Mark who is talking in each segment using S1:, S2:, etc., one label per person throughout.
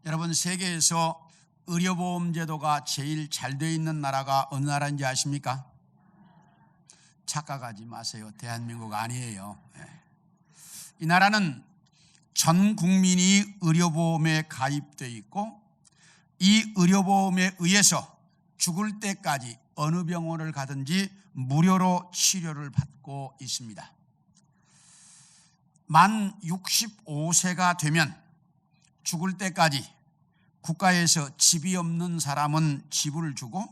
S1: 여러분, 세계에서 의료보험 제도가 제일 잘 되어 있는 나라가 어느 나라인지 아십니까? 착각하지 마세요. 대한민국 아니에요. 이 나라는 전 국민이 의료보험에 가입되어 있고, 이 의료보험에 의해서 죽을 때까지 어느 병원을 가든지 무료로 치료를 받고 있습니다. 만 65세가 되면 죽을 때까지 국가에서 집이 없는 사람은 집을 주고,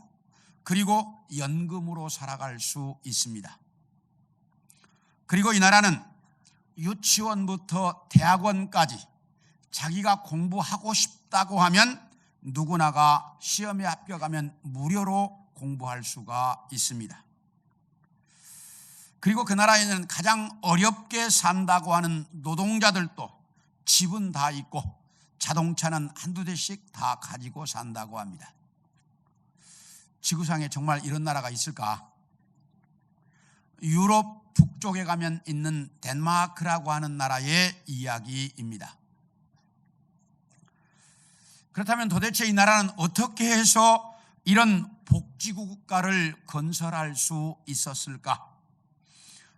S1: 그리고 연금으로 살아갈 수 있습니다. 그리고 이 나라는 유치원부터 대학원까지 자기가 공부하고 싶다고 하면 누구나가 시험에 합격하면 무료로 공부할 수가 있습니다. 그리고 그 나라에는 가장 어렵게 산다고 하는 노동자들도 집은 다 있고 자동차는 한두 대씩 다 가지고 산다고 합니다. 지구상에 정말 이런 나라가 있을까? 유럽 북쪽에 가면 있는 덴마크라고 하는 나라의 이야기입니다. 그렇다면 도대체 이 나라는 어떻게 해서 이런 복지국 국가를 건설할 수 있었을까?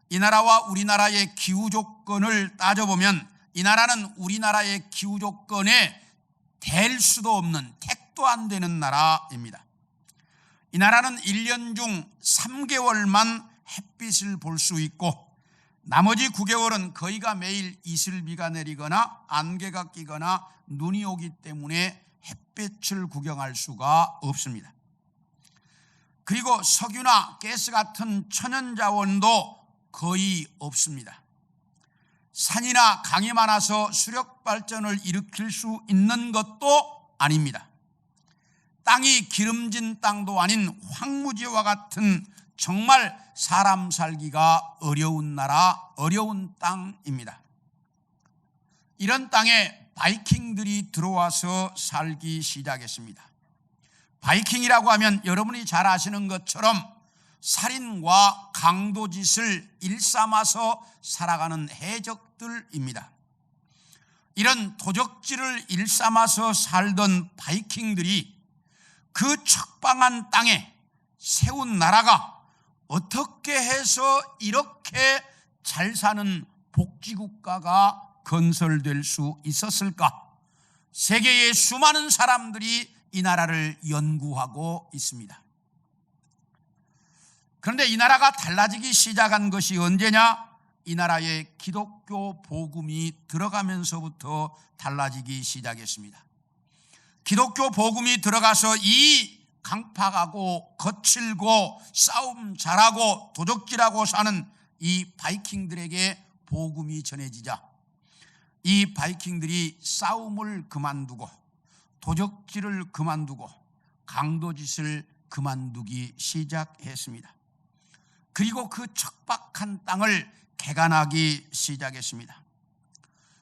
S1: 이 나라와 우리나라의 기후 조건을 따져보면 이 나라는 우리나라의 기후 조건에 될 수도 없는, 택도 안 되는 나라입니다. 이 나라는 1년 중 3개월만 햇빛을 볼 수 있고, 나머지 9개월은 거의가 매일 이슬비가 내리거나 안개가 끼거나 눈이 오기 때문에 햇빛을 구경할 수가 없습니다. 그리고 석유나 가스 같은 천연자원도 거의 없습니다. 산이나 강이 많아서 수력발전을 일으킬 수 있는 것도 아닙니다. 땅이 기름진 땅도 아닌 황무지와 같은 정말 사람 살기가 어려운 나라, 어려운 땅입니다. 이런 땅에 바이킹들이 들어와서 살기 시작했습니다. 바이킹이라고 하면 여러분이 잘 아시는 것처럼 살인과 강도짓을 일삼아서 살아가는 해적들입니다. 이런 도적질을 일삼아서 살던 바이킹들이 그 척방한 땅에 세운 나라가 어떻게 해서 이렇게 잘 사는 복지국가가 건설될 수 있었을까? 세계의 수많은 사람들이 이 나라를 연구하고 있습니다. 그런데 이 나라가 달라지기 시작한 것이 언제냐? 이 나라에 기독교 복음이 들어가면서부터 달라지기 시작했습니다. 기독교 복음이 들어가서 이 강팍하고 거칠고 싸움 잘하고 도적질하고 사는 이 바이킹들에게 복음이 전해지자 이 바이킹들이 싸움을 그만두고 도적질을 그만두고 강도짓을 그만두기 시작했습니다. 그리고 그 척박한 땅을 개간하기 시작했습니다.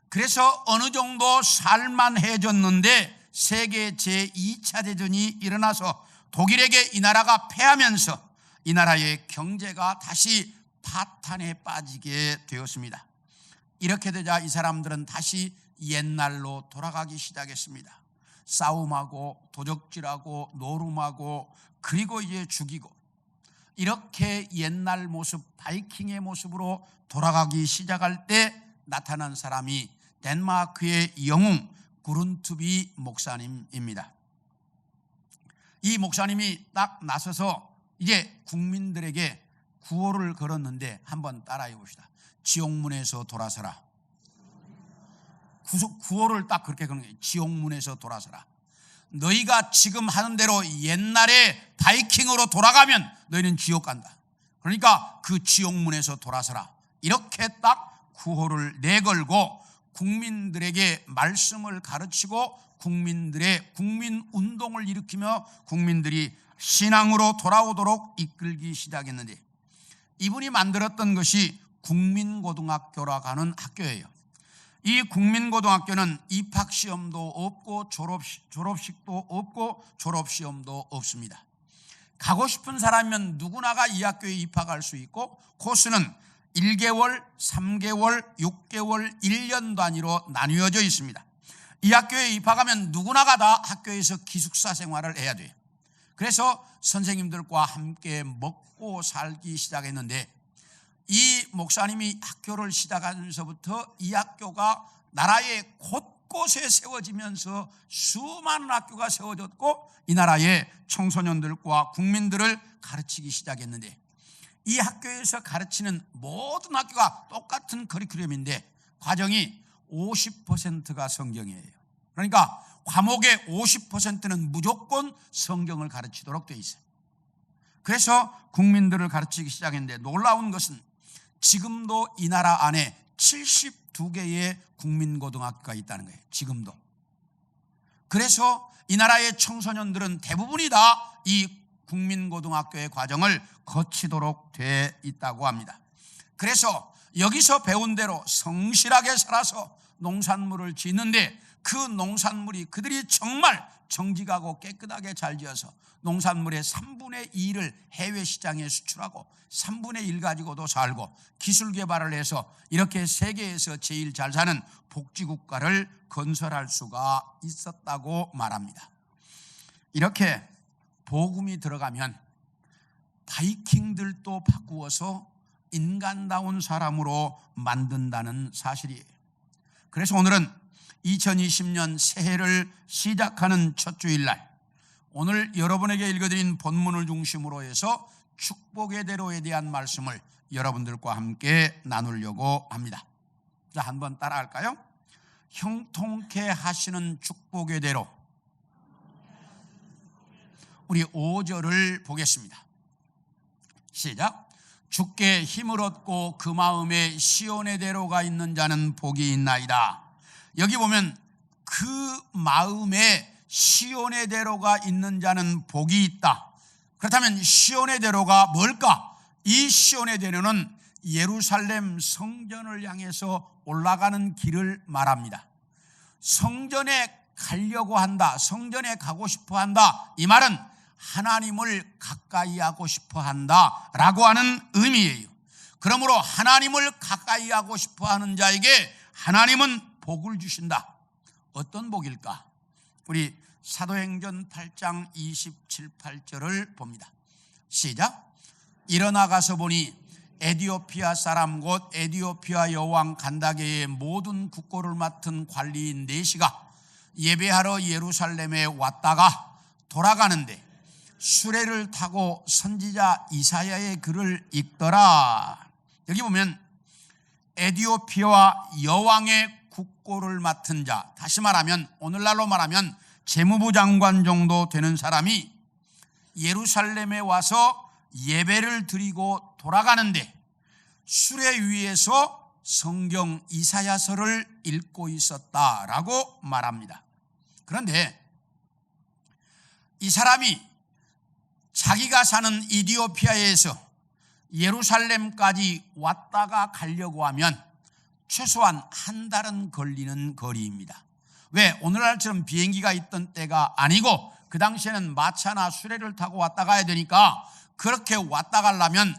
S1: 그래서 어느 정도 살만해졌는데 세계 제2차 대전이 일어나서 독일에게 이 나라가 패하면서 이 나라의 경제가 다시 파탄에 빠지게 되었습니다. 이렇게 되자 이 사람들은 다시 옛날로 돌아가기 시작했습니다. 싸움하고 도적질하고 노름하고 그리고 이제 죽이고, 이렇게 옛날 모습, 바이킹의 모습으로 돌아가기 시작할 때 나타난 사람이 덴마크의 영웅 구룬투비 목사님입니다. 이 목사님이 딱 나서서 이제 국민들에게 구호를 걸었는데 한번 따라해 봅시다. 지옥문에서 돌아서라. 구호를 딱 그렇게 거는 거예요. 지옥문에서 돌아서라. 너희가 지금 하는 대로 옛날에 바이킹으로 돌아가면 너희는 지옥 간다. 그러니까 그 지옥문에서 돌아서라. 이렇게 딱 구호를 내걸고 국민들에게 말씀을 가르치고 국민들의 국민운동을 일으키며 국민들이 신앙으로 돌아오도록 이끌기 시작했는데, 이분이 만들었던 것이 국민고등학교라고 하는 학교예요. 이 국민고등학교는 입학시험도 없고 졸업식도 없고 졸업시험도 없습니다. 가고 싶은 사람이면 누구나가 이 학교에 입학할 수 있고, 코스는 1개월, 3개월, 6개월, 1년 단위로 나뉘어져 있습니다. 이 학교에 입학하면 누구나가 다 학교에서 기숙사 생활을 해야 돼요. 그래서 선생님들과 함께 먹고 살기 시작했는데, 이 목사님이 학교를 시작하면서부터 이 학교가 나라의 곳곳에 세워지면서 수많은 학교가 세워졌고, 이 나라의 청소년들과 국민들을 가르치기 시작했는데, 이 학교에서 가르치는 모든 학교가 똑같은 커리큘럼인데 과정이 50%가 성경이에요. 그러니까 과목의 50%는 무조건 성경을 가르치도록 되어 있어요. 그래서 국민들을 가르치기 시작했는데, 놀라운 것은 지금도 이 나라 안에 72개의 국민고등학교가 있다는 거예요. 지금도. 그래서 이 나라의 청소년들은 대부분이 다 이 국민고등학교의 과정을 거치도록 돼 있다고 합니다. 그래서 여기서 배운 대로 성실하게 살아서 농산물을 짓는데, 그 농산물이 그들이 정말 정직하고 깨끗하게 잘 지어서 농산물의 3분의 2를 해외 시장에 수출하고 3분의 1 가지고도 살고 기술 개발을 해서 이렇게 세계에서 제일 잘 사는 복지국가를 건설할 수가 있었다고 말합니다. 이렇게 복음이 들어가면 바이킹들도 바꾸어서 인간다운 사람으로 만든다는 사실이에요. 그래서 오늘은 2020년 새해를 시작하는 첫 주일날, 오늘 여러분에게 읽어드린 본문을 중심으로 해서 축복의 대로에 대한 말씀을 여러분들과 함께 나누려고 합니다. 자, 한번 따라할까요? 형통케 하시는 축복의 대로. 우리 5절을 보겠습니다. 시작. 주께 힘을 얻고 그 마음에 시온의 대로가 있는 자는 복이 있나이다. 여기 보면 그 마음에 시온의 대로가 있는 자는 복이 있다. 그렇다면 시온의 대로가 뭘까? 이 시온의 대로는 예루살렘 성전을 향해서 올라가는 길을 말합니다. 성전에 가려고 한다, 성전에 가고 싶어 한다, 이 말은 하나님을 가까이 하고 싶어 한다 라고 하는 의미예요. 그러므로 하나님을 가까이 하고 싶어 하는 자에게 하나님은 복을 주신다. 어떤 복일까? 우리 사도행전 8장 27, 8절을 봅니다. 시작. 일어나 가서 보니 에디오피아 사람 곧 에디오피아 여왕 간다게의 모든 국고를 맡은 관리인 4시가 예배하러 예루살렘에 왔다가 돌아가는데 수레를 타고 선지자 이사야의 글을 읽더라. 여기 보면 에디오피아 여왕의 국고를 맡은 자, 다시 말하면 오늘날로 말하면 재무부 장관 정도 되는 사람이 예루살렘에 와서 예배를 드리고 돌아가는데 수레 위에서 성경 이사야서를 읽고 있었다라고 말합니다. 그런데 이 사람이 자기가 사는 이디오피아에서 예루살렘까지 왔다가 가려고 하면 최소한 한 달은 걸리는 거리입니다. 왜? 오늘날처럼 비행기가 있던 때가 아니고 그 당시에는 마차나 수레를 타고 왔다 가야 되니까 그렇게 왔다 가려면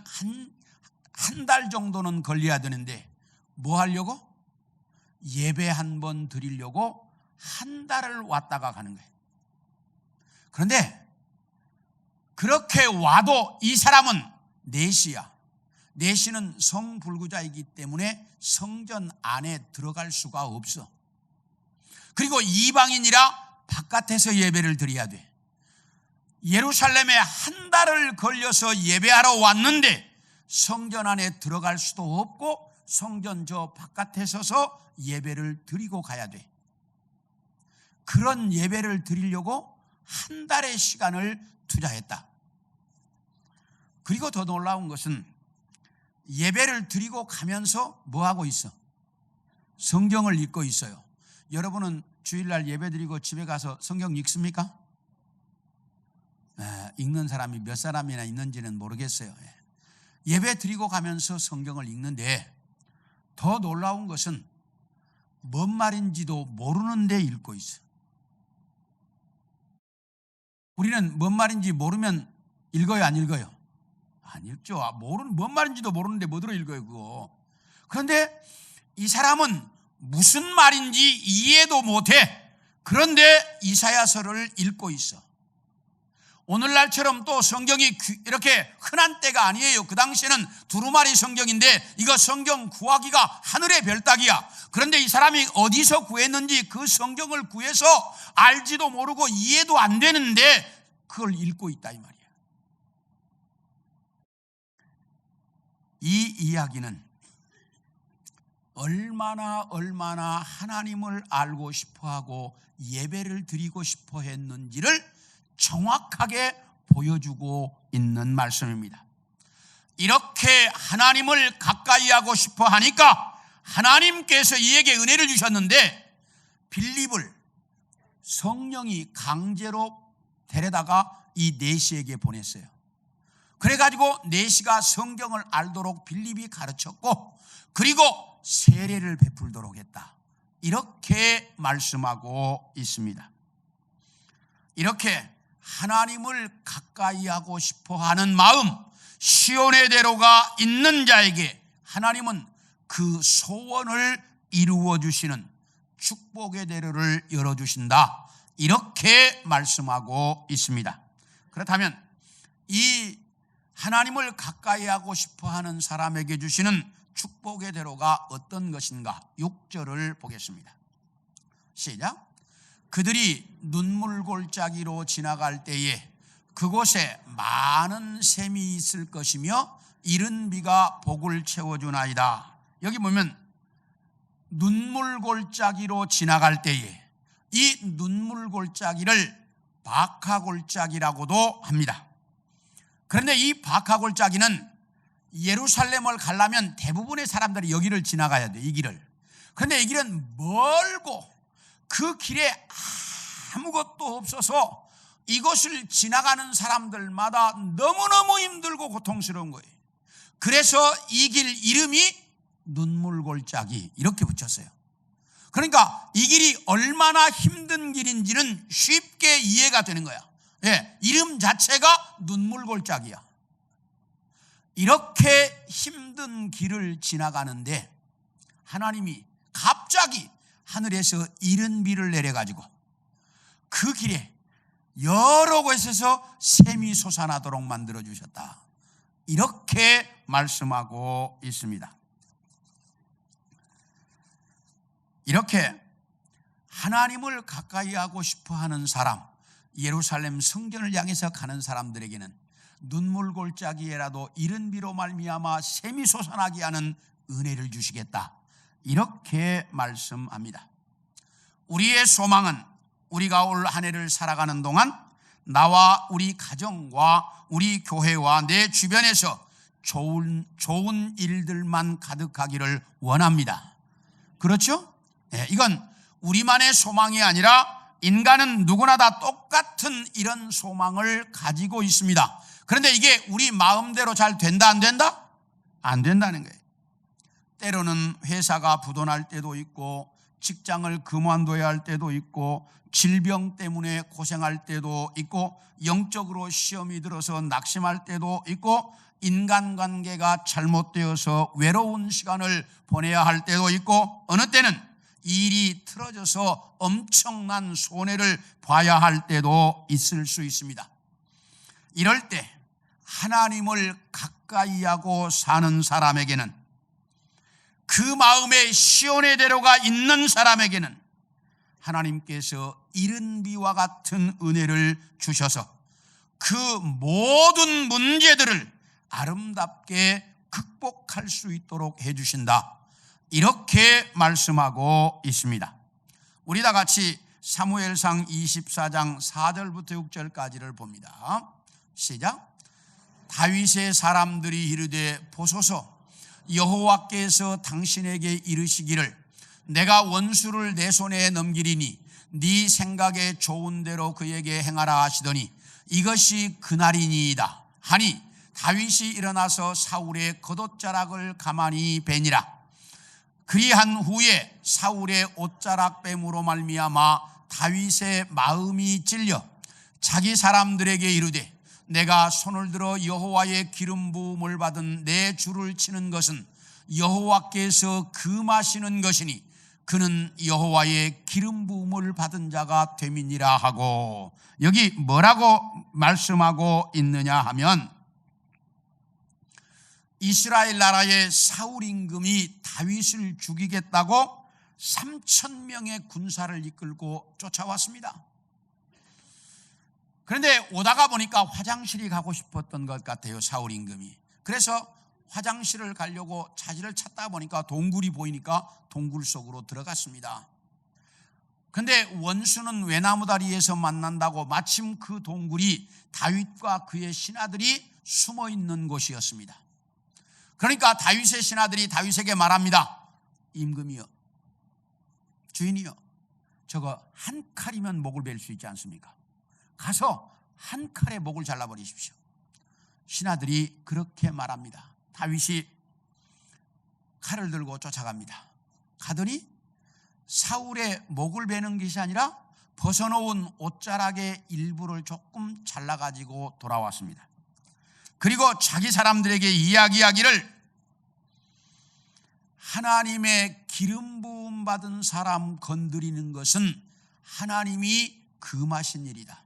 S1: 한 달 정도는 걸려야 되는데 뭐 하려고? 예배 한 번 드리려고 한 달을 왔다가 가는 거예요. 그런데 그렇게 와도 이 사람은 내시야. 내시는 성불구자이기 때문에 성전 안에 들어갈 수가 없어. 그리고 이방인이라 바깥에서 예배를 드려야 돼. 예루살렘에 한 달을 걸려서 예배하러 왔는데 성전 안에 들어갈 수도 없고 성전 저 바깥에 서서 예배를 드리고 가야 돼. 그런 예배를 드리려고 한 달의 시간을 투자했다. 그리고 더 놀라운 것은 예배를 드리고 가면서 뭐 하고 있어? 성경을 읽고 있어요. 여러분은 주일날 예배 드리고 집에 가서 성경 읽습니까? 읽는 사람이 몇 사람이나 있는지는 모르겠어요. 예배 드리고 가면서 성경을 읽는데 더 놀라운 것은 뭔 말인지도 모르는데 읽고 있어. 우리는 뭔 말인지 모르면 읽어요, 안 읽어요? 안 읽죠. 뭔 말인지도 모르는데 뭐 들어 읽어요, 그거. 그런데 이 사람은 무슨 말인지 이해도 못해. 그런데 이사야서를 읽고 있어. 오늘날처럼 또 성경이 이렇게 흔한 때가 아니에요. 그 당시에는 두루마리 성경인데 이거 성경 구하기가 하늘의 별따기야. 그런데 이 사람이 어디서 구했는지 그 성경을 구해서 알지도 모르고 이해도 안 되는데 그걸 읽고 있다 이 말이야. 이 이야기는 얼마나 하나님을 알고 싶어하고 예배를 드리고 싶어 했는지를 정확하게 보여주고 있는 말씀입니다. 이렇게 하나님을 가까이 하고 싶어 하니까 하나님께서 이에게 은혜를 주셨는데 빌립을 성령이 강제로 데려다가 이 네시에게 보냈어요. 그래가지고 네시가 성경을 알도록 빌립이 가르쳤고 그리고 세례를 베풀도록 했다. 이렇게 말씀하고 있습니다. 이렇게 하나님을 가까이 하고 싶어 하는 마음, 시온의 대로가 있는 자에게 하나님은 그 소원을 이루어 주시는 축복의 대로를 열어주신다. 이렇게 말씀하고 있습니다. 그렇다면 이 하나님을 가까이 하고 싶어 하는 사람에게 주시는 축복의 대로가 어떤 것인가? 6절을 보겠습니다. 시작. 그들이 눈물골짜기로 지나갈 때에 그곳에 많은 샘이 있을 것이며 이른 비가 복을 채워주나이다. 여기 보면 눈물골짜기로 지나갈 때에 이 눈물골짜기를 바카골짜기라고도 합니다. 그런데 이 바카골짜기는 예루살렘을 가려면 대부분의 사람들이 여기를 지나가야 돼, 이 길을. 그런데 이 길은 멀고 그 길에 아무것도 없어서 이곳을 지나가는 사람들마다 너무너무 힘들고 고통스러운 거예요. 그래서 이 길 이름이 눈물골짜기 이렇게 붙였어요. 그러니까 이 길이 얼마나 힘든 길인지는 쉽게 이해가 되는 거야. 예, 이름 자체가 눈물골짜기야. 이렇게 힘든 길을 지나가는데 하나님이 갑자기 하늘에서 이른 비를 내려가지고 그 길에 여러 곳에서 샘이 솟아나도록 만들어주셨다. 이렇게 말씀하고 있습니다. 이렇게 하나님을 가까이 하고 싶어 하는 사람, 예루살렘 성전을 향해서 가는 사람들에게는 눈물골짜기에라도 이른 비로 말미암아 샘이 솟아나게 하는 은혜를 주시겠다. 이렇게 말씀합니다. 우리의 소망은 우리가 올 한 해를 살아가는 동안 나와 우리 가정과 우리 교회와 내 주변에서 좋은 일들만 가득하기를 원합니다. 그렇죠? 네, 이건 우리만의 소망이 아니라 인간은 누구나 다 똑같은 이런 소망을 가지고 있습니다. 그런데 이게 우리 마음대로 잘 된다 안 된다? 안 된다는 거예요. 때로는 회사가 부도날 때도 있고 직장을 그만둬야 할 때도 있고 질병 때문에 고생할 때도 있고 영적으로 시험이 들어서 낙심할 때도 있고 인간관계가 잘못되어서 외로운 시간을 보내야 할 때도 있고 어느 때는 일이 틀어져서 엄청난 손해를 봐야 할 때도 있을 수 있습니다. 이럴 때 하나님을 가까이 하고 사는 사람에게는 그 마음에 시온의 대로가 있는 사람에게는 하나님께서 이른 비와 같은 은혜를 주셔서 그 모든 문제들을 아름답게 극복할 수 있도록 해주신다. 이렇게 말씀하고 있습니다. 우리 다 같이 사무엘상 24장 4절부터 6절까지를 봅니다. 시작. 다윗의 사람들이 이르되 보소서 여호와께서 당신에게 이르시기를 내가 원수를 내 손에 넘기리니 네 생각에 좋은 대로 그에게 행하라 하시더니 이것이 그날이니이다 하니 다윗이 일어나서 사울의 겉옷자락을 가만히 베니라. 그리한 후에 사울의 옷자락 뱀으로 말미암아 다윗의 마음이 찔려 자기 사람들에게 이르되 내가 손을 들어 여호와의 기름 부음을 받은 내 주를 치는 것은 여호와께서 금하시는 것이니 그는 여호와의 기름 부음을 받은 자가 됨이니라 하고, 여기 뭐라고 말씀하고 있느냐 하면, 이스라엘 나라의 사울 임금이 다윗을 죽이겠다고 3,000명의 군사를 이끌고 쫓아왔습니다. 그런데 오다가 보니까 화장실이 가고 싶었던 것 같아요, 사울 임금이. 그래서 화장실을 가려고 자리를 찾다 보니까 동굴이 보이니까 동굴 속으로 들어갔습니다. 그런데 원수는 외나무다리에서 만난다고 마침 그 동굴이 다윗과 그의 신하들이 숨어 있는 곳이었습니다. 그러니까 다윗의 신하들이 다윗에게 말합니다. 임금이여, 주인이여, 저거 한 칼이면 목을 벨 수 있지 않습니까? 가서 한 칼에 목을 잘라버리십시오. 신하들이 그렇게 말합니다. 다윗이 칼을 들고 쫓아갑니다. 가더니 사울의 목을 베는 것이 아니라 벗어놓은 옷자락의 일부를 조금 잘라가지고 돌아왔습니다. 그리고 자기 사람들에게 이야기하기를, 하나님의 기름 부음 받은 사람 건드리는 것은 하나님이 금하신 일이다.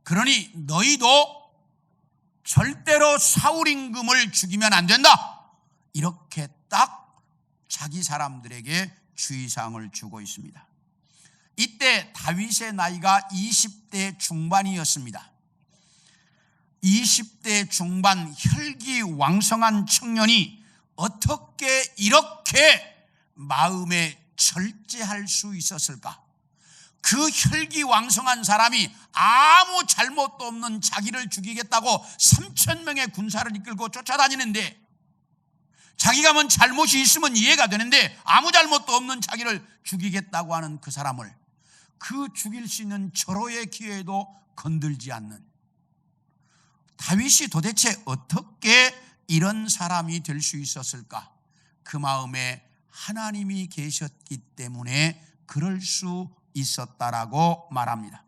S1: 그러니 너희도 절대로 사울 임금을 죽이면 안 된다. 이렇게 딱 자기 사람들에게 주의사항을 주고 있습니다. 이때 다윗의 나이가 20대 중반이었습니다. 20대 중반 혈기왕성한 청년이 어떻게 이렇게 마음에 절제할 수 있었을까? 그 혈기왕성한 사람이 아무 잘못도 없는 자기를 죽이겠다고 3,000명의 군사를 이끌고 쫓아다니는데, 자기가 뭔 잘못이 있으면 이해가 되는데 아무 잘못도 없는 자기를 죽이겠다고 하는 그 사람을 그 죽일 수 있는 절호의 기회에도 건들지 않는 다윗이 도대체 어떻게 이런 사람이 될 수 있었을까? 그 마음에 하나님이 계셨기 때문에 그럴 수 있었다라고 말합니다.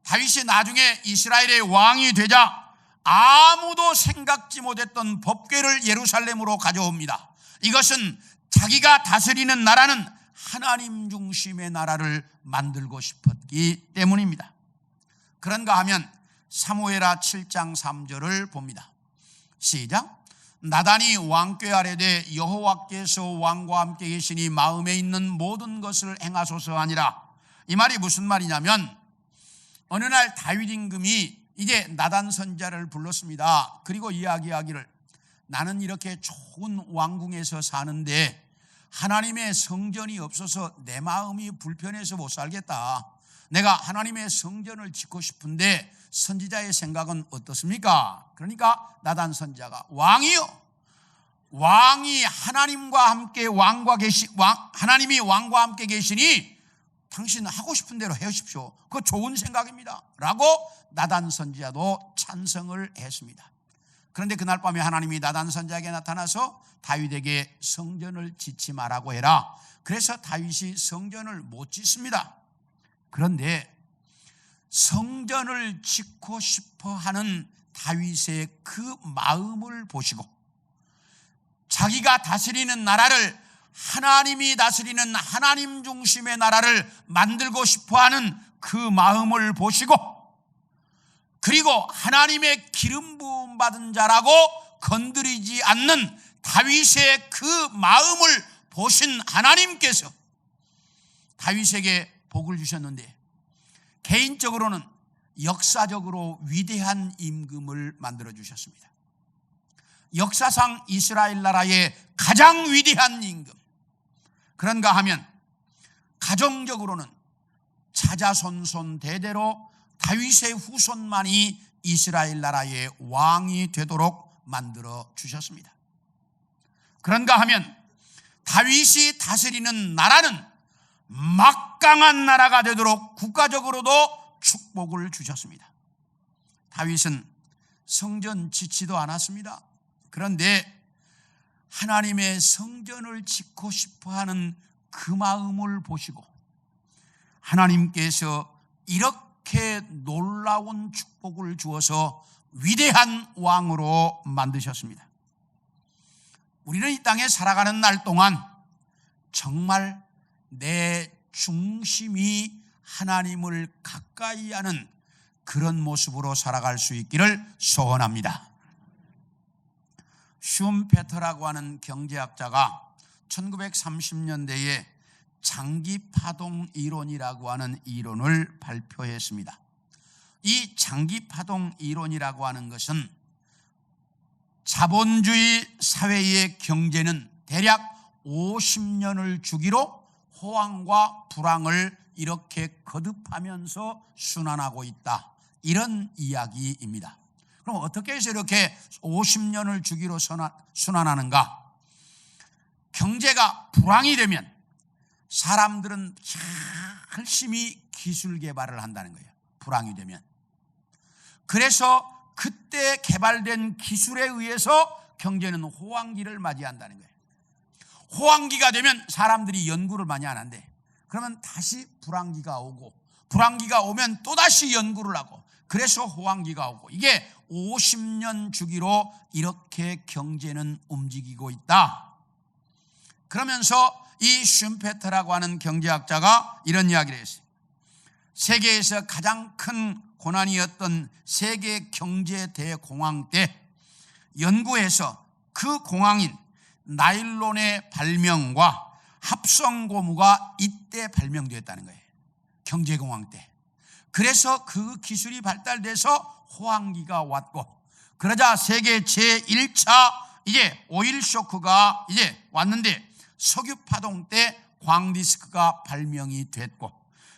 S1: 다윗이 나중에 이스라엘의 왕이 되자 아무도 생각지 못했던 법궤를 예루살렘으로 가져옵니다. 이것은 자기가 다스리는 나라는 하나님 중심의 나라를 만들고 싶었기 때문입니다. 그런가 하면 사무엘하 7장 3절을 봅니다. 시작. 나단이 왕궤 아래되 여호와께서 왕과 함께 계시니 마음에 있는 모든 것을 행하소서 하니라. 이 말이 무슨 말이냐면, 어느 날 다윗 임금이 이제 나단 선지자를 불렀습니다. 그리고 이야기하기를, 나는 이렇게 좋은 왕궁에서 사는데 하나님의 성전이 없어서 내 마음이 불편해서 못 살겠다. 내가 하나님의 성전을 짓고 싶은데 선지자의 생각은 어떻습니까? 그러니까 나단 선지자가, 왕이요, 왕이 하나님과 함께 하나님이 왕과 함께 계시니 당신 하고 싶은 대로 해주십시오. 그거 좋은 생각입니다 라고 나단 선지자도 찬성을 했습니다. 그런데 그날 밤에 하나님이 나단 선지자에게 나타나서 다윗에게 성전을 짓지 말라고 해라. 그래서 다윗이 성전을 못 짓습니다. 그런데 성전을 짓고 싶어 하는 다윗의 그 마음을 보시고, 자기가 다스리는 나라를 하나님이 다스리는 하나님 중심의 나라를 만들고 싶어 하는 그 마음을 보시고, 그리고 하나님의 기름 부음 받은 자라고 건드리지 않는 다윗의 그 마음을 보신 하나님께서 다윗에게 복을 주셨는데, 개인적으로는 역사적으로 위대한 임금을 만들어 주셨습니다. 역사상 이스라엘 나라의 가장 위대한 임금. 그런가 하면 가정적으로는 자자손손 대대로 다윗의 후손만이 이스라엘 나라의 왕이 되도록 만들어 주셨습니다. 그런가 하면 다윗이 다스리는 나라는 막강한 나라가 되도록 국가적으로도 축복을 주셨습니다. 다윗은 성전 짓지도 않았습니다. 그런데 하나님의 성전을 짓고 싶어하는 그 마음을 보시고 하나님께서 이렇게 놀라운 축복을 주어서 위대한 왕으로 만드셨습니다. 우리는 이 땅에 살아가는 날 동안 정말 내 중심이 하나님을 가까이 하는 그런 모습으로 살아갈 수 있기를 소원합니다. 슈음페터라고 하는 경제학자가 1930년대에 장기파동 이론이라고 하는 이론을 발표했습니다. 이 장기파동 이론이라고 하는 것은 자본주의 사회의 경제는 대략 50년을 주기로 호황과 불황을 이렇게 거듭하면서 순환하고 있다, 이런 이야기입니다. 그럼 어떻게 해서 이렇게 50년을 주기로 순환하는가? 경제가 불황이 되면 사람들은 열심히 기술 개발을 한다는 거예요. 불황이 되면. 그래서 그때 개발된 기술에 의해서 경제는 호황기를 맞이한다는 거예요. 호황기가 되면 사람들이 연구를 많이 안 한대. 그러면 다시 불황기가 오고, 불황기가 오면 또다시 연구를 하고, 그래서 호황기가 오고, 이게 50년 주기로 이렇게 경제는 움직이고 있다. 그러면서 이 슈음페터라고 하는 경제학자가 이런 이야기를 했어요. 세계에서 가장 큰 고난이었던 세계 경제 대공황 때 연구해서 그 공황인 나일론의 발명과 합성고무가 이때 발명되었다는 거예요. 경제공황 때. 그래서 그 기술이 발달돼서 호황기가 왔고, 그러자 세계 제1차 이제 오일 쇼크가 이제 왔는데 석유파동 때 광디스크가 발명이 됐고,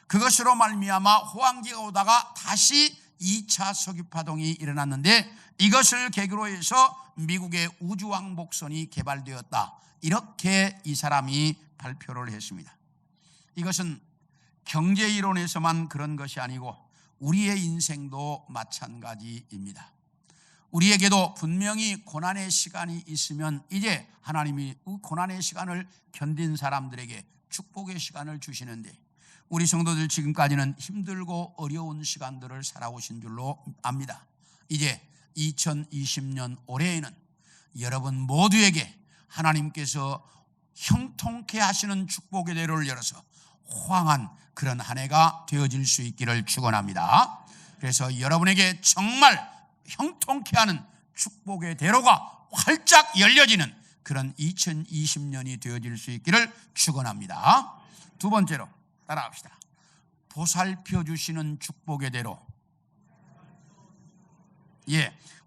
S1: 그것으로 말미암아 호황기가 오다가 다시 2차 석유파동이 일어났는데 이것을 계기로 해서 미국의 우주왕복선이 개발되었다, 이렇게 이 사람이 발표를 했습니다. 이것은 경제 이론에서만 그런 것이 아니고 우리의 인생도 마찬가지입니다. 우리에게도 분명히 고난의 시간이 있으면 이제 하나님이 고난의 시간을 견딘 사람들에게 축복의 시간을 주시는데, 우리 성도들 지금까지는 힘들고 어려운 시간들을 살아오신 줄로 압니다. 이제 2020년 올해에는 여러분 모두에게 하나님께서 형통케 하시는 축복의 대로를 열어서 호황한 그런 한 해가 되어질 수 있기를 축원합니다. 그래서 여러분에게 정말 형통케 하는 축복의 대로가 활짝 열려지는 그런 2020년이 되어질 수 있기를 축원합니다. 두 번째로 따라합시다. 보살펴 주시는 축복의 대로.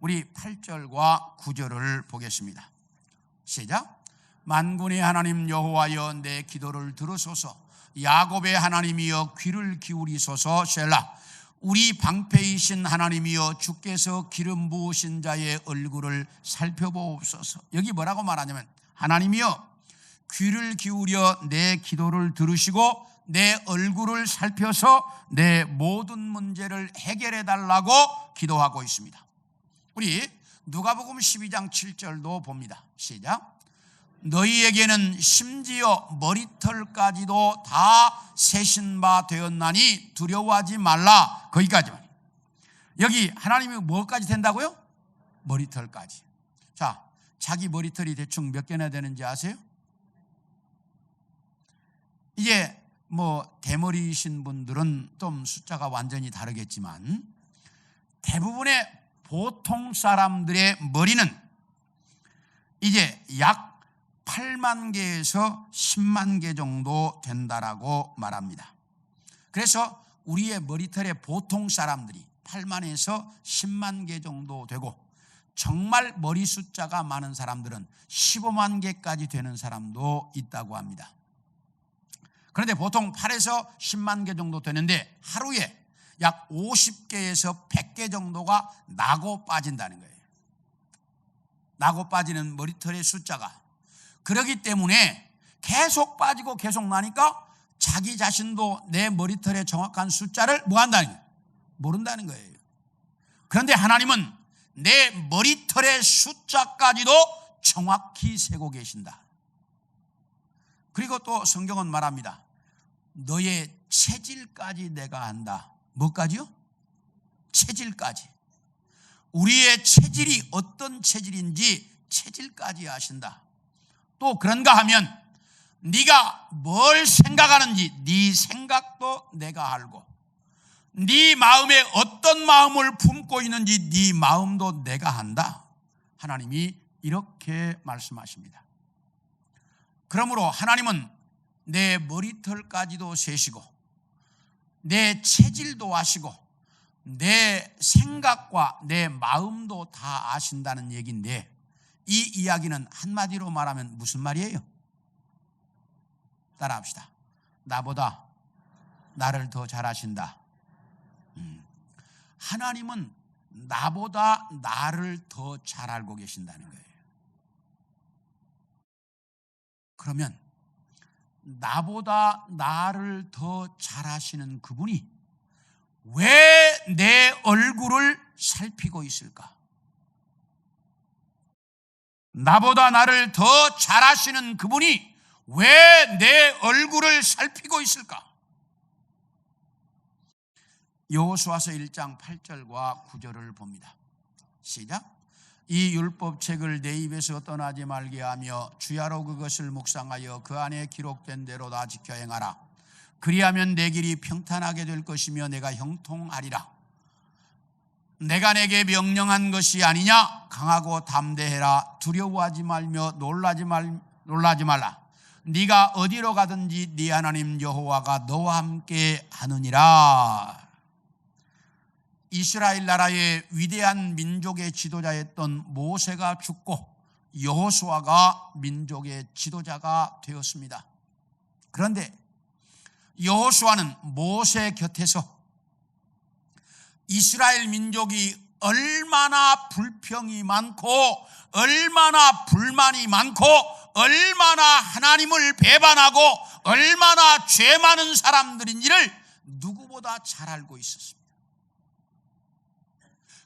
S1: 우리 8절과 9절을 보겠습니다. 시작. 만군의 하나님 여호와여, 내 기도를 들으소서. 야곱의 하나님이여, 귀를 기울이소서. 셀라. 우리 방패이신 하나님이여, 주께서 기름 부으신 자의 얼굴을 살펴보옵소서. 여기 뭐라고 말하냐면, 하나님이여 귀를 기울여 내 기도를 들으시고 내 얼굴을 살펴서 내 모든 문제를 해결해 달라고 기도하고 있습니다. 우리 누가복음 12장 7절도 봅니다. 시작. 너희에게는 심지어 머리털까지도 다 세신 바 되었나니 두려워하지 말라. 거기까지만. 여기 하나님이 뭐까지 된다고요? 머리털까지. 자, 자기 머리털이 대충 몇 개나 되는지 아세요? 이제 대머리이신 분들은 좀 숫자가 완전히 다르겠지만 대부분의 보통 사람들의 머리는 이제 약 8만 개에서 10만 개 정도 된다라고 말합니다. 그래서 우리의 머리털의 보통 사람들이 8만에서 10만 개 정도 되고, 정말 머리 숫자가 많은 사람들은 15만 개까지 되는 사람도 있다고 합니다. 그런데 보통 8에서 10만 개 정도 되는데 하루에 약 50개에서 100개 정도가 나고 빠진다는 거예요. 나고 빠지는 머리털의 숫자가. 그렇기 때문에 계속 빠지고 계속 나니까 자기 자신도 내 머리털의 정확한 숫자를 뭐한다는 거예요? 모른다는 거예요. 그런데 하나님은 내 머리털의 숫자까지도 정확히 세고 계신다. 그리고 또 성경은 말합니다. 너의 체질까지 내가 안다. 뭐까지요? 체질까지. 우리의 체질이 어떤 체질인지 체질까지 아신다. 또 그런가 하면 네가 뭘 생각하는지 네 생각도 내가 알고 네 마음에 어떤 마음을 품고 있는지 네 마음도 내가 안다. 하나님이 이렇게 말씀하십니다. 그러므로 하나님은 내 머리털까지도 세시고 내 체질도 아시고 내 생각과 내 마음도 다 아신다는 얘기인데, 이 이야기는 한마디로 말하면 무슨 말이에요? 따라합시다. 나보다 나를 더 잘 아신다. 하나님은 나보다 나를 더 잘 알고 계신다는 거예요. 그러면 나보다 나를 더 잘 아시는 그분이 왜 내 얼굴을 살피고 있을까? 나보다 나를 더 잘 아시는 그분이 왜 내 얼굴을 살피고 있을까? 여호수아서 1장 8절과 9절을 봅니다. 시작. 이 율법책을 내 입에서 떠나지 말게 하며 주야로 그것을 묵상하여 그 안에 기록된 대로 다 지켜 행하라. 그리하면 내 길이 평탄하게 될 것이며 내가 형통하리라. 내가 내게 명령한 것이 아니냐? 강하고 담대해라. 두려워하지 말며 놀라지 말라. 네가 어디로 가든지 네 하나님 여호와가 너와 함께 하느니라. 이스라엘 나라의 위대한 민족의 지도자였던 모세가 죽고 여호수아가 민족의 지도자가 되었습니다. 그런데 여호수아는 모세 곁에서 이스라엘 민족이 얼마나 불평이 많고 얼마나 불만이 많고 얼마나 하나님을 배반하고 얼마나 죄 많은 사람들인지를 누구보다 잘 알고 있었습니다.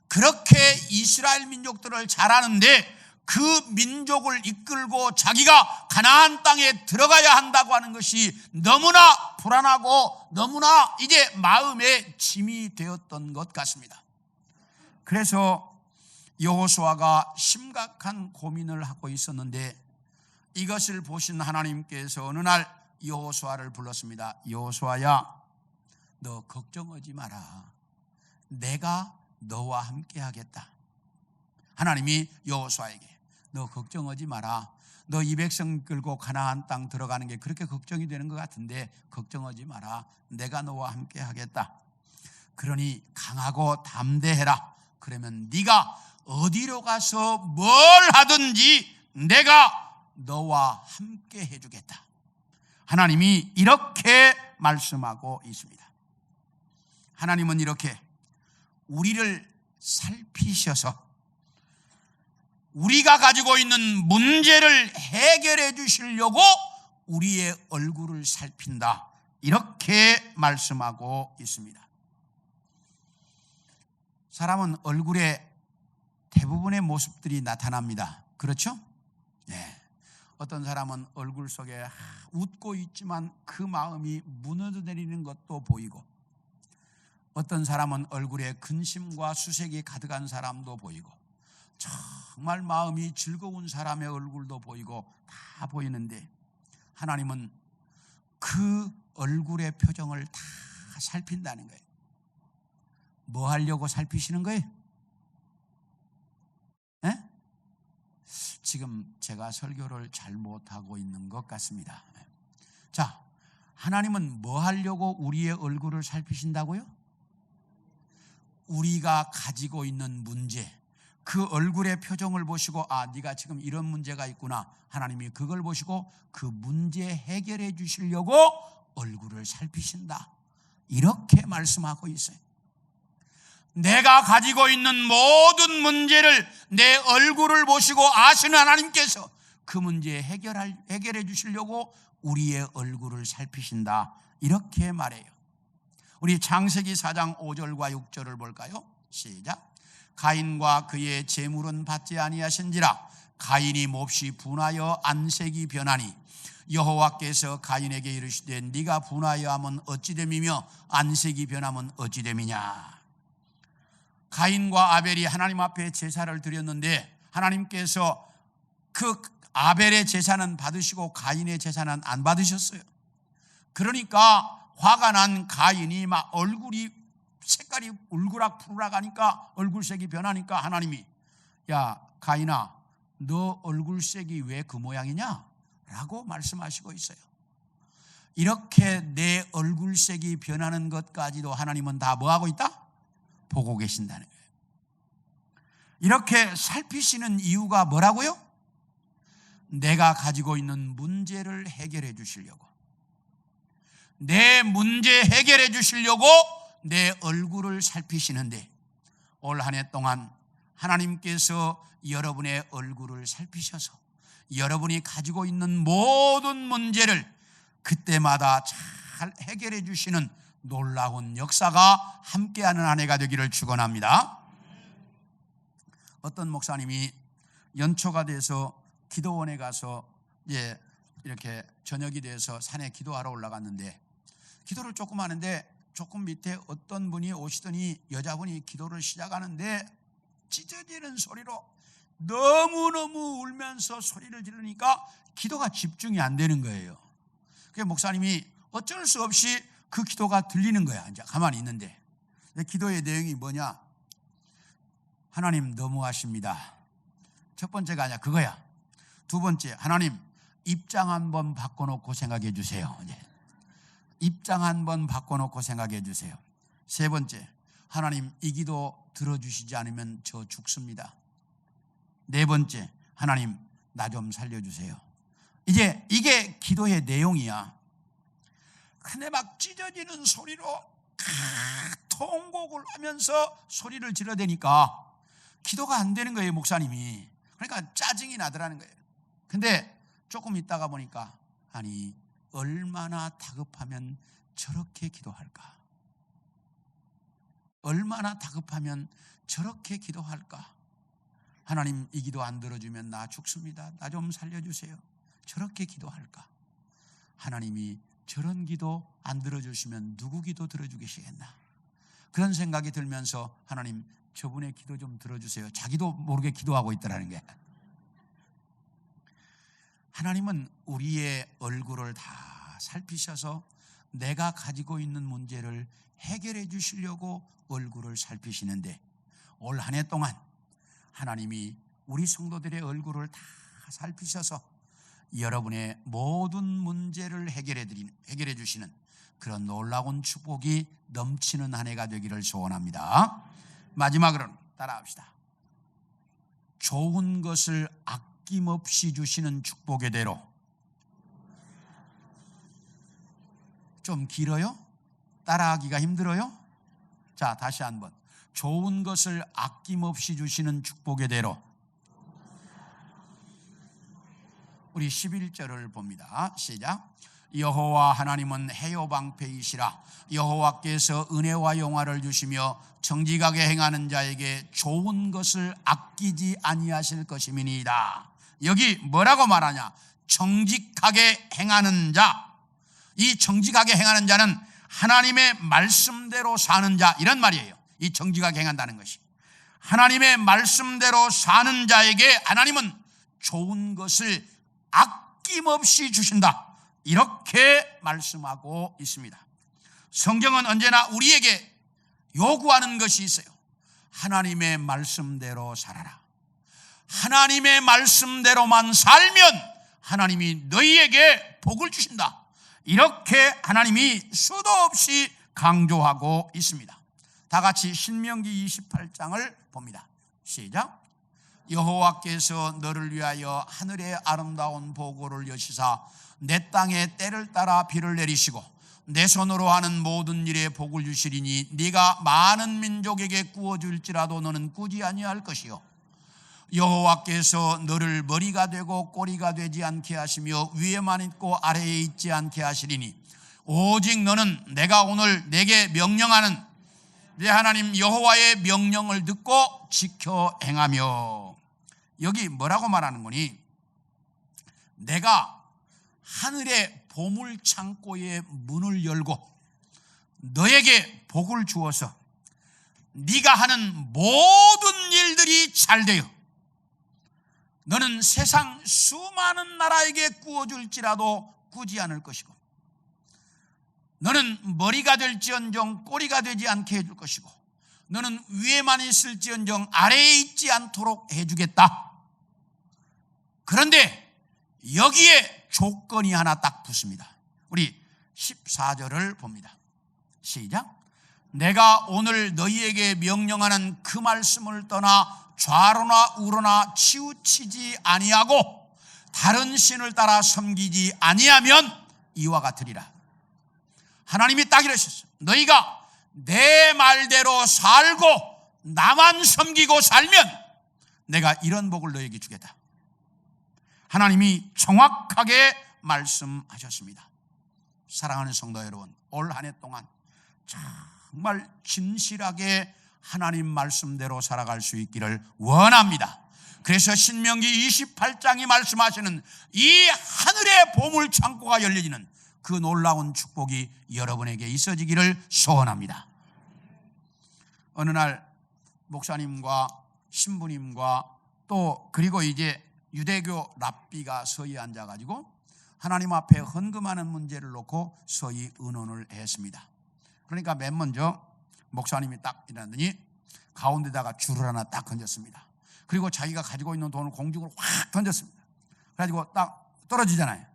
S1: 그렇게 이스라엘 민족들을 잘 아는데 그 민족을 이끌고 자기가 가나안 땅에 들어가야 한다고 하는 것이 너무나 불안하고 너무나 이제 마음에 짐이 되었던 것 같습니다. 그래서 여호수아가 심각한 고민을 하고 있었는데 이것을 보신 하나님께서 어느 날 여호수아를 불렀습니다. 여호수아야, 너 걱정하지 마라. 내가 너와 함께 하겠다. 하나님이 여호수아에게 너 걱정하지 마라. 너 이 백성 끌고 가나안 땅 들어가는 게 그렇게 걱정이 되는 것 같은데 걱정하지 마라. 내가 너와 함께 하겠다. 그러니 강하고 담대해라. 그러면 네가 어디로 가서 뭘 하든지 내가 너와 함께 해주겠다. 하나님이 이렇게 말씀하고 있습니다. 하나님은 이렇게 우리를 살피셔서 우리가 가지고 있는 문제를 해결해 주시려고 우리의 얼굴을 살핀다. 이렇게 말씀하고 있습니다. 사람은 얼굴에 대부분의 모습들이 나타납니다. 그렇죠? 네. 어떤 사람은 얼굴 속에 웃고 있지만 그 마음이 무너져내리는 것도 보이고, 어떤 사람은 얼굴에 근심과 수색이 가득한 사람도 보이고, 정말 마음이 즐거운 사람의 얼굴도 보이고 다 보이는데 하나님은 그 얼굴의 표정을 다 살핀다는 거예요. 뭐 하려고 살피시는 거예요? 네? 지금 제가 설교를 잘못하고 있는 것 같습니다. 자, 하나님은 뭐 하려고 우리의 얼굴을 살피신다고요? 우리가 가지고 있는 문제, 그 얼굴의 표정을 보시고 아, 네가 지금 이런 문제가 있구나. 하나님이 그걸 보시고 그 문제 해결해 주시려고 얼굴을 살피신다. 이렇게 말씀하고 있어요. 내가 가지고 있는 모든 문제를 내 얼굴을 보시고 아시는 하나님께서 그 문제 해결해 주시려고 우리의 얼굴을 살피신다. 이렇게 말해요. 우리 창세기 4장 5절과 6절을 볼까요? 시작. 가인과 그의 재물은 받지 아니하신지라. 가인이 몹시 분하여 안색이 변하니 여호와께서 가인에게 이르시되 네가 분하여 하면 어찌 됨이며 안색이 변하면 어찌 됨이냐. 가인과 아벨이 하나님 앞에 제사를 드렸는데 하나님께서 그 아벨의 제사는 받으시고 가인의 제사는 안 받으셨어요. 그러니까 화가 난 가인이 막 얼굴이 색깔이 울그락푸르락 하니까, 얼굴색이 변하니까 하나님이, 야 가인아, 너 얼굴색이 왜 그 모양이냐? 라고 말씀하시고 있어요. 이렇게 내 얼굴색이 변하는 것까지도 하나님은 다 뭐하고 있다? 보고 계신다는 거예요. 이렇게 살피시는 이유가 뭐라고요? 내가 가지고 있는 문제를 해결해 주시려고, 내 문제 해결해 주시려고 내 얼굴을 살피시는데, 올 한 해 동안 하나님께서 여러분의 얼굴을 살피셔서 여러분이 가지고 있는 모든 문제를 그때마다 잘 해결해 주시는 놀라운 역사가 함께하는 한 해가 되기를 축원합니다. 어떤 목사님이 연초가 돼서 기도원에 가서 이렇게 저녁이 돼서 산에 기도하러 올라갔는데, 기도를 조금 하는데 조금 밑에 어떤 분이 오시더니 여자분이 기도를 시작하는데 찢어지는 소리로 너무너무 울면서 소리를 지르니까 기도가 집중이 안 되는 거예요. 그래서 목사님이 어쩔 수 없이 그 기도가 들리는 거야. 이제 가만히 있는데, 기도의 내용이 뭐냐? 하나님 너무하십니다. 첫 번째가 아니야, 그거야. 두 번째, 하나님 입장 한번 바꿔놓고 생각해 주세요. 입장 한번 바꿔놓고 생각해 주세요. 세 번째, 하나님 이 기도 들어주시지 않으면 저 죽습니다. 네 번째, 하나님 나 좀 살려주세요. 이제 이게 기도의 내용이야. 근데 막 찢어지는 소리로 통곡을 하면서 소리를 질러대니까 기도가 안 되는 거예요, 목사님이. 그러니까 짜증이 나더라는 거예요. 근데 조금 있다가 보니까, 아니 얼마나 다급하면 저렇게 기도할까? 얼마나 다급하면 저렇게 기도할까? 하나님 이 기도 안 들어주면 나 죽습니다. 나 좀 살려주세요. 저렇게 기도할까? 하나님이 저런 기도 안 들어주시면 누구 기도 들어주시겠나? 그런 생각이 들면서, 하나님 저분의 기도 좀 들어주세요. 자기도 모르게 기도하고 있더라는 게. 하나님은 우리의 얼굴을 다 살피셔서 내가 가지고 있는 문제를 해결해 주시려고 얼굴을 살피시는데, 올 한 해 동안 하나님이 우리 성도들의 얼굴을 다 살피셔서 여러분의 모든 문제를 해결해 주시는 그런 놀라운 축복이 넘치는 한 해가 되기를 소원합니다. 마지막으로는 따라합시다. 좋은 것을 아낌없이 주시는 축복의 대로. 좀 길어요? 따라하기가 힘들어요? 자, 다시 한번. 좋은 것을 아낌없이 주시는 축복의 대로. 우리 11절을 봅니다. 시작. 여호와 하나님은 해요 방패이시라. 여호와께서 은혜와 영화를 주시며 정직하게 행하는 자에게 좋은 것을 아끼지 아니하실 것임이니이다. 여기 뭐라고 말하냐? 정직하게 행하는 자. 이 정직하게 행하는 자는 하나님의 말씀대로 사는 자, 이런 말이에요. 이 정직하게 행한다는 것이, 하나님의 말씀대로 사는 자에게 하나님은 좋은 것을 아낌없이 주신다, 이렇게 말씀하고 있습니다. 성경은 언제나 우리에게 요구하는 것이 있어요. 하나님의 말씀대로 살아라. 하나님의 말씀대로만 살면 하나님이 너희에게 복을 주신다, 이렇게 하나님이 수도 없이 강조하고 있습니다. 다 같이 신명기 28장을 봅니다. 시작. 여호와께서 너를 위하여 하늘의 아름다운 보고를 여시사 내 땅에 때를 따라 비를 내리시고 내 손으로 하는 모든 일에 복을 주시리니 네가 많은 민족에게 구워줄지라도 너는 꾸지 아니할 것이요, 여호와께서 너를 머리가 되고 꼬리가 되지 않게 하시며 위에만 있고 아래에 있지 않게 하시리니 오직 너는 내가 오늘 내게 명령하는 내 하나님 여호와의 명령을 듣고 지켜 행하며. 여기 뭐라고 말하는 거니? 내가 하늘의 보물 창고의 문을 열고 너에게 복을 주어서 네가 하는 모든 일들이 잘 되어 너는 세상 수많은 나라에게 구워줄지라도 꾸지 않을 것이고, 너는 머리가 될지언정 꼬리가 되지 않게 해줄 것이고, 너는 위에만 있을지언정 아래에 있지 않도록 해주겠다. 그런데 여기에 조건이 하나 딱 붙습니다. 우리 14절을 봅니다. 시작. 내가 오늘 너희에게 명령하는 그 말씀을 떠나 좌로나 우로나 치우치지 아니하고 다른 신을 따라 섬기지 아니하면 이와 같으리라. 하나님이 딱 이러셨어요. 너희가 내 말대로 살고 나만 섬기고 살면 내가 이런 복을 너희에게 주겠다. 하나님이 정확하게 말씀하셨습니다. 사랑하는 성도 여러분, 올 한 해 동안 정말 진실하게 하나님 말씀대로 살아갈 수 있기를 원합니다. 그래서 신명기 28장이 말씀하시는 이 하늘의 보물 창고가 열려지는 그 놀라운 축복이 여러분에게 있어지기를 소원합니다. 어느 날 목사님과 신부님과 또 그리고 이제 유대교 랍비가 서히 앉아가지고 하나님 앞에 헌금하는 문제를 놓고 서히 의논을 했습니다. 그러니까 맨 먼저 목사님이 딱 일어나더니 가운데다가 줄을 하나 딱 던졌습니다. 그리고 자기가 가지고 있는 돈을 공중으로 확 던졌습니다. 그래가지고 딱 떨어지잖아요.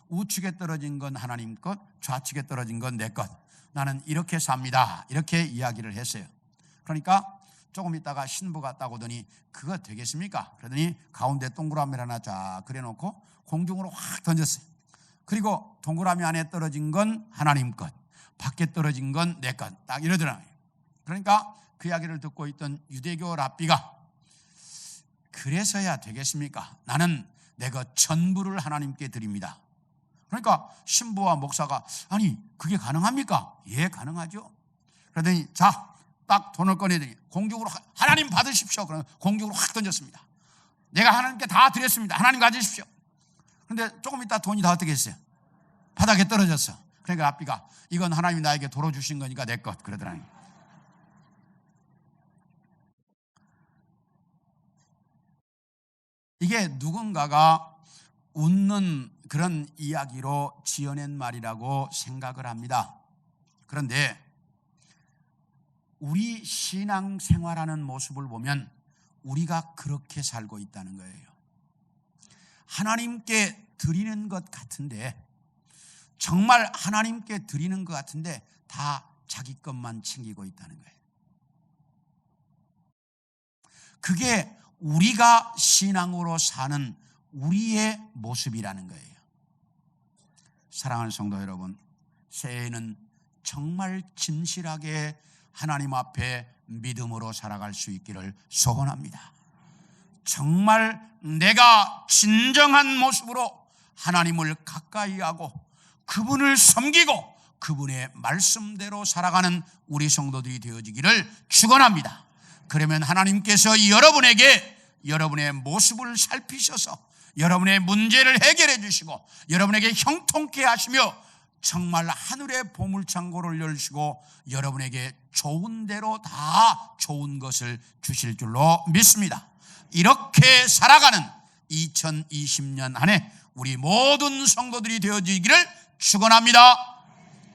S1: 우측에 떨어진 건 하나님 것, 좌측에 떨어진 건 내 것. 나는 이렇게 삽니다. 이렇게 이야기를 했어요. 그러니까 조금 있다가 신부가 딱 오더니 그거 되겠습니까? 그러더니 가운데 동그라미 하나 쫙 그려놓고 공중으로 확 던졌어요. 그리고 동그라미 안에 떨어진 건 하나님 것, 밖에 떨어진 건 내 것. 딱 이러더라고요. 그러니까 그 이야기를 듣고 있던 유대교 랍비가 그래서야 되겠습니까? 나는 내 것 전부를 하나님께 드립니다. 그러니까 신부와 목사가 아니 그게 가능합니까? 예, 가능하죠. 그러더니 자, 딱 돈을 꺼내더니 공중으로 하나님 받으십시오. 그러면 공중으로 확 던졌습니다. 내가 하나님께 다 드렸습니다. 하나님 가지십시오. 그런데 조금 있다 돈이 다 어떻게 했어요? 바닥에 떨어졌어. 그러니까 랍비가 이건 하나님이 나에게 도로 주신 거니까 내 것 그러더라니. 이게 누군가가 웃는 그런 이야기로 지어낸 말이라고 생각을 합니다. 그런데 우리 신앙생활하는 모습을 보면 우리가 그렇게 살고 있다는 거예요. 하나님께 드리는 것 같은데, 정말 하나님께 드리는 것 같은데 다 자기 것만 챙기고 있다는 거예요. 그게 우리가 신앙으로 사는 우리의 모습이라는 거예요. 사랑하는 성도 여러분, 새해에는 정말 진실하게 하나님 앞에 믿음으로 살아갈 수 있기를 소원합니다. 정말 내가 진정한 모습으로 하나님을 가까이 하고 그분을 섬기고 그분의 말씀대로 살아가는 우리 성도들이 되어지기를 축원합니다. 그러면 하나님께서 여러분에게 여러분의 모습을 살피셔서 여러분의 문제를 해결해 주시고 여러분에게 형통케 하시며 정말 하늘의 보물창고를 열시고 여러분에게 좋은 대로 다 좋은 것을 주실 줄로 믿습니다. 이렇게 살아가는 2020년 한 해 우리 모든 성도들이 되어지기를 축원합니다.